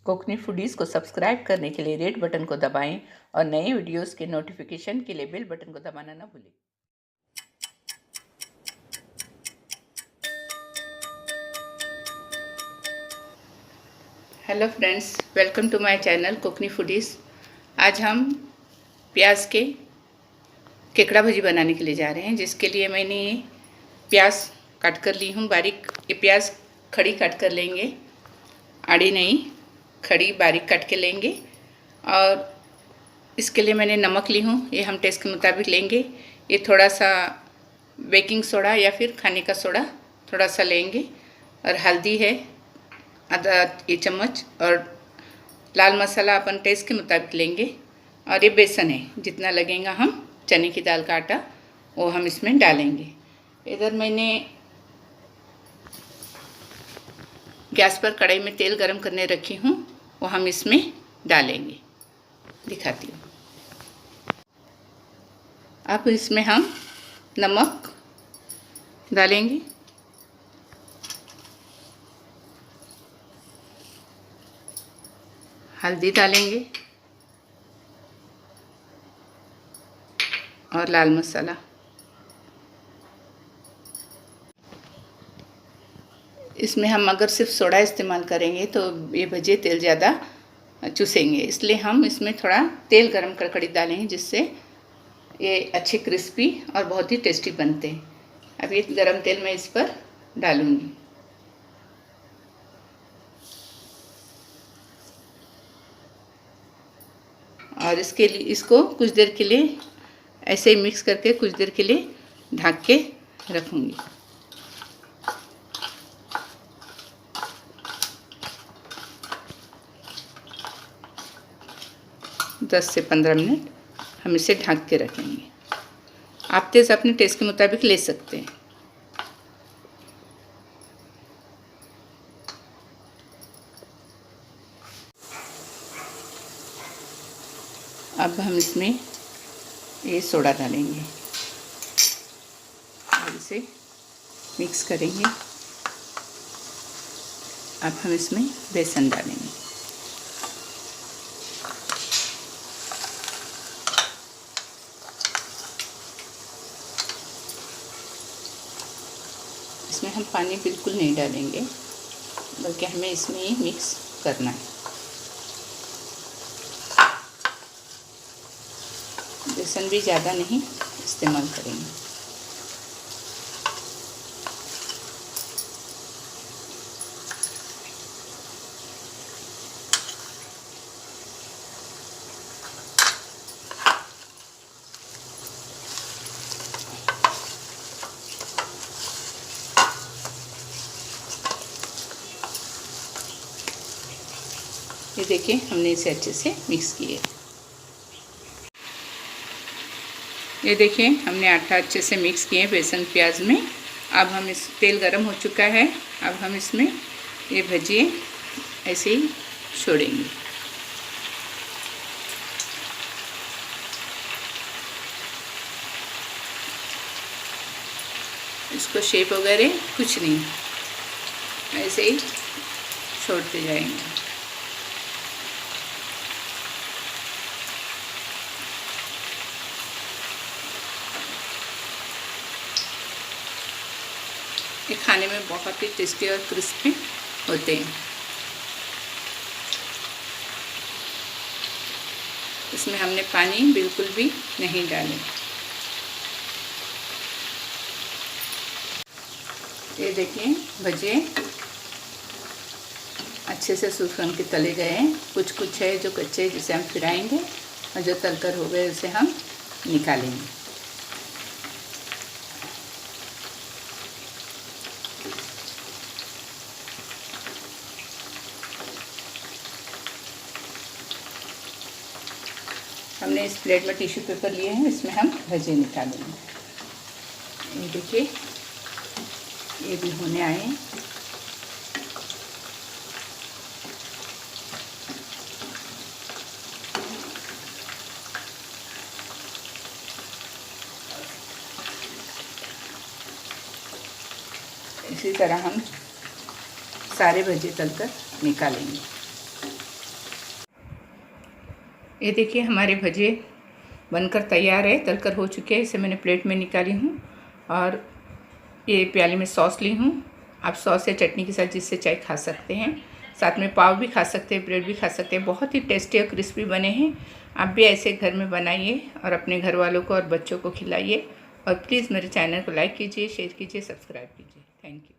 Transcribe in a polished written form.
Konkani foodies को subscribe करने के लिए रेड बटन को दबाएं और नए वीडियोस के नोटिफिकेशन के लिए बेल बटन को दबाना ना भूलें। Hello friends, welcome to my channel Kokni Foodies. आज हम प्याज के केकड़ा भजी बनाने के लिए जा रहे हैं, जिसके लिए मैंने प्याज काट कर ली हूँ बारीक। ये प्याज खड़ी काट कर लेंगे, आड़ी नहीं, खड़ी बारीक काट के लेंगे। और इसके लिए मैंने नमक ली हूँ, ये हम टेस्ट के मुताबिक लेंगे। ये थोड़ा सा बेकिंग सोडा या फिर खाने का सोडा थोड़ा सा लेंगे। और हल्दी है आधा ये चम्मच, और लाल मसाला अपन टेस्ट के मुताबिक लेंगे। और ये बेसन है, जितना लगेगा हम चने की दाल का आटा वो हम इसमें डालेंगे। इधर मैंने गैस पर कढ़ाई में तेल गरम करने रखी हूँ, वो हम इसमें डालेंगे। दिखाती हूँ। अब इसमें हम नमक डालेंगे, हल्दी डालेंगे और लाल मसाला। इसमें हम अगर सिर्फ सोडा इस्तेमाल करेंगे तो ये भजिए तेल ज़्यादा चूसेंगे, इसलिए हम इसमें थोड़ा तेल गरम कर कड़ी डालेंगे, जिससे ये अच्छे क्रिस्पी और बहुत ही टेस्टी बनते हैं। अब ये गरम तेल मैं इस पर डालूंगी। और इसके लिए इसको कुछ देर के लिए ऐसे ही मिक्स करके कुछ देर के लिए ढक के रखूंगी। 10 से 15 मिनट हम इसे ढक के रखेंगे। आप तेज़ अपने टेस्ट के मुताबिक ले सकते हैं। अब हम इसमें ये सोडा डालेंगे और इसे मिक्स करेंगे। अब हम इसमें बेसन डालेंगे। इसमें हम पानी बिल्कुल नहीं डालेंगे, बल्कि हमें इसमें ही मिक्स करना है। बेसन भी ज़्यादा नहीं इस्तेमाल करेंगे। ये देखिए, हमने इसे अच्छे से मिक्स किए। ये देखिए, हमने आटा अच्छे से मिक्स किए बेसन प्याज में। अब हम इस तेल गरम हो चुका है, अब हम इसमें ये भजिए ऐसे ही छोड़ेंगे। इसको शेप वगैरह कुछ नहीं, ऐसे ही छोड़ते जाएंगे। ये खाने में बहुत ही टेस्टी और क्रिस्पी होते हैं। इसमें हमने पानी बिल्कुल भी नहीं डाले। ये देखिए, भजिए अच्छे से सूखन के तले गए हैं। कुछ कुछ है जो कच्चे है, जिसे हम फिराएंगे, और जो तलकर हो गए उसे हम निकालेंगे। हमने इस प्लेट में टिश्यू पेपर लिए हैं, इसमें हम भजिए निकालेंगे। ये देखिए, ये भी होने आए हैं। इसी तरह हम सारे भजिए तलकर निकालेंगे। ये देखिए हमारे भजे बनकर तैयार है, तलकर हो चुके हैं। इसे मैंने प्लेट में निकाली हूँ और ये प्याली में सॉस ली हूँ। आप सॉस या चटनी के साथ जिससे चाय खा सकते हैं। साथ में पाव भी खा सकते हैं, ब्रेड भी खा सकते हैं। बहुत ही टेस्टी और क्रिस्पी बने हैं। आप भी ऐसे घर में बनाइए और अपने घर वालों को और बच्चों को खिलाइए। और प्लीज़ मेरे चैनल को लाइक कीजिए, शेयर कीजिए, सब्सक्राइब कीजिए। Thank you.